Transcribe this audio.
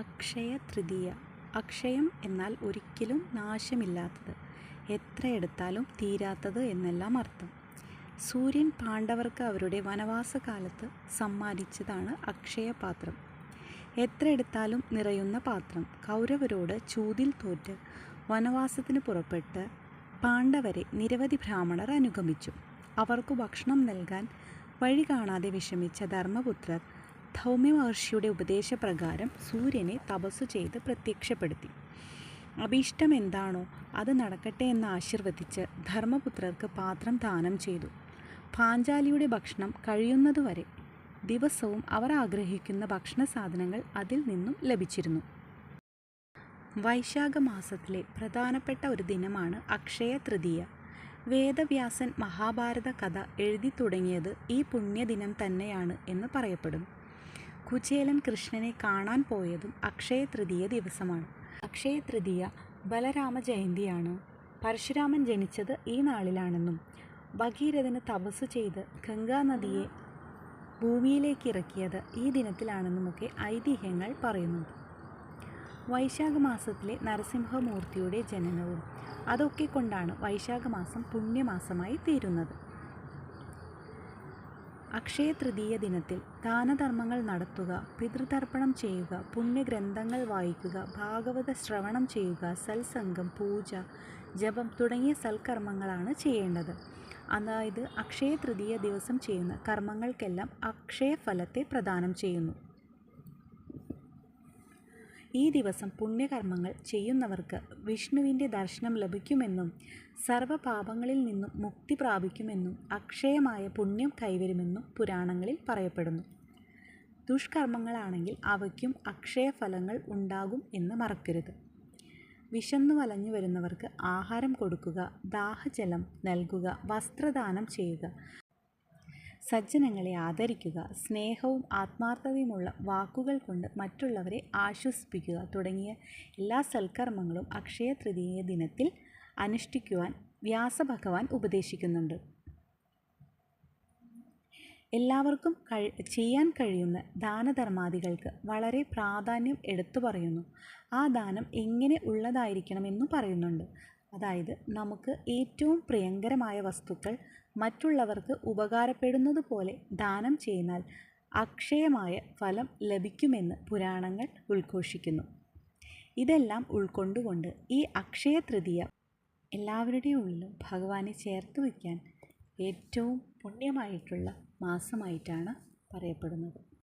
അക്ഷയ തൃതീയ. അക്ഷയം എന്നാൽ ഒരിക്കലും നാശമില്ലാത്തത്, എത്ര എടുത്താലും തീരാത്തത് എന്നെല്ലാം അർത്ഥം. സൂര്യൻ പാണ്ഡവർക്ക് അവരുടെ വനവാസകാലത്ത് സമ്മാനിച്ചതാണ് അക്ഷയപാത്രം. എത്ര എടുത്താലും നിറയുന്ന പാത്രം. കൗരവരോട് ചൂതിൽ തോറ്റ് വനവാസത്തിന് പുറപ്പെട്ട് പാണ്ഡവരെ നിരവധി ബ്രാഹ്മണർ അനുഗമിച്ചു. അവർക്കു ഭക്ഷണം നൽകാൻ വഴി കാണാതെ വിഷമിച്ച ധർമ്മപുത്രർ ധൗമ്യമഹർഷിയുടെ ഉപദേശപ്രകാരം സൂര്യനെ തപസ്സു ചെയ്ത് പ്രത്യക്ഷപ്പെടുത്തി. അഭീഷ്ടം എന്താണോ അത് നടക്കട്ടെ എന്ന് ആശീർവദിച്ച് ധർമ്മപുത്രർക്ക് പാത്രം ദാനം ചെയ്തു. പാഞ്ചാലിയുടെ ഭക്ഷണം കഴിയുന്നതുവരെ ദിവസവും അവർ ആഗ്രഹിക്കുന്ന ഭക്ഷണ സാധനങ്ങൾ അതിൽ നിന്നും ലഭിച്ചിരുന്നു. വൈശാഖ മാസത്തിലെ പ്രധാനപ്പെട്ട ഒരു ദിനമാണ് അക്ഷയ തൃതീയ. വേദവ്യാസൻ മഹാഭാരത കഥ എഴുതി തുടങ്ങിയത് ഈ പുണ്യദിനം തന്നെയാണ് എന്ന് പറയപ്പെടുന്നു. കുചേലൻ കൃഷ്ണനെ കാണാൻ പോയതും അക്ഷയ തൃതീയ ദിവസമാണ്. അക്ഷയ തൃതീയ ബലരാമ ജയന്തിയാണ്. പരശുരാമൻ ജനിച്ചത് ഈ നാളിലാണെന്നും ഭഗീരഥന് തപസ്സു ചെയ്ത് ഗംഗാനദിയെ ഭൂമിയിലേക്ക് ഇറക്കിയത് ഈ ദിനത്തിലാണെന്നുമൊക്കെ ഐതിഹ്യങ്ങൾ പറയുന്നുണ്ട്. വൈശാഖ മാസത്തിലെ നരസിംഹമൂർത്തിയുടെ ജനനവും അതൊക്കെ കൊണ്ടാണ് വൈശാഖ മാസം പുണ്യമാസമായി തീരുന്നത്. അക്ഷയ തൃതീയ ദിനത്തിൽ ദാനധർമ്മങ്ങൾ നടത്തുക, പിതൃതർപ്പണം ചെയ്യുക, പുണ്യഗ്രന്ഥങ്ങൾ വായിക്കുക, ഭാഗവത ശ്രവണം ചെയ്യുക, സത്സംഗം, പൂജ, ജപം തുടങ്ങിയ സൽക്കർമ്മങ്ങളാണ് ചെയ്യേണ്ടത്. അതായത് അക്ഷയ തൃതീയ ദിവസം ചെയ്യുന്ന കർമ്മങ്ങൾക്കെല്ലാം അക്ഷയഫലത്തെ പ്രദാനം ചെയ്യുന്നു. ഈ ദിവസം പുണ്യകർമ്മങ്ങൾ ചെയ്യുന്നവർക്ക് വിഷ്ണുവിൻ്റെ ദർശനം ലഭിക്കുമെന്നും സർവ്വപാപങ്ങളിൽ നിന്നും മുക്തി പ്രാപിക്കുമെന്നും അക്ഷയമായ പുണ്യം കൈവരുമെന്നും പുരാണങ്ങളിൽ പറയപ്പെടുന്നു. ദുഷ്കർമ്മങ്ങളാണെങ്കിൽ അവയ്ക്കും അക്ഷയഫലങ്ങൾ ഉണ്ടാകും എന്ന് മറക്കരുത്. വിശന്നു വലഞ്ഞു വരുന്നവർക്ക് ആഹാരം കൊടുക്കുക, ദാഹജലം നൽകുക, വസ്ത്രദാനം ചെയ്യുക, സജ്ജനങ്ങളെ ആദരിക്കുക, സ്നേഹവും ആത്മാർത്ഥതയുമുള്ള വാക്കുകൾ കൊണ്ട് മറ്റുള്ളവരെ ആശ്വസിപ്പിക്കുക തുടങ്ങിയ എല്ലാ സൽക്കർമ്മങ്ങളും അക്ഷയ തൃതീയ ദിനത്തിൽ അനുഷ്ഠിക്കുവാൻ വ്യാസഭഗവാൻ ഉപദേശിക്കുന്നുണ്ട്. എല്ലാവർക്കും ചെയ്യാൻ കഴിയുന്ന ദാനധർമാദികൾക്ക് വളരെ പ്രാധാന്യം എടുത്തു പറയുന്നു. ആ ദാനം എങ്ങനെ ഉള്ളതായിരിക്കണമെന്നും പറയുന്നുണ്ട്. അതായത് നമുക്ക് ഏറ്റവും പ്രിയങ്കരമായ വസ്തുക്കൾ മറ്റുള്ളവർക്ക് ഉപകാരപ്പെടുന്നത് പോലെ ദാനം ചെയ്താൽ അക്ഷയമായ ഫലം ലഭിക്കുമെന്ന് പുരാണങ്ങൾ ഉദ്ഘോഷിക്കുന്നു. ഇതെല്ലാം ഉൾക്കൊണ്ടുകൊണ്ട് ഈ അക്ഷയ തൃതീയ എല്ലാവരുടെയും ഉള്ളിലും ഭഗവാനെ ചേർത്ത് വയ്ക്കാൻ ഏറ്റവും പുണ്യമായിട്ടുള്ള മാസമായിട്ടാണ് പറയപ്പെടുന്നത്.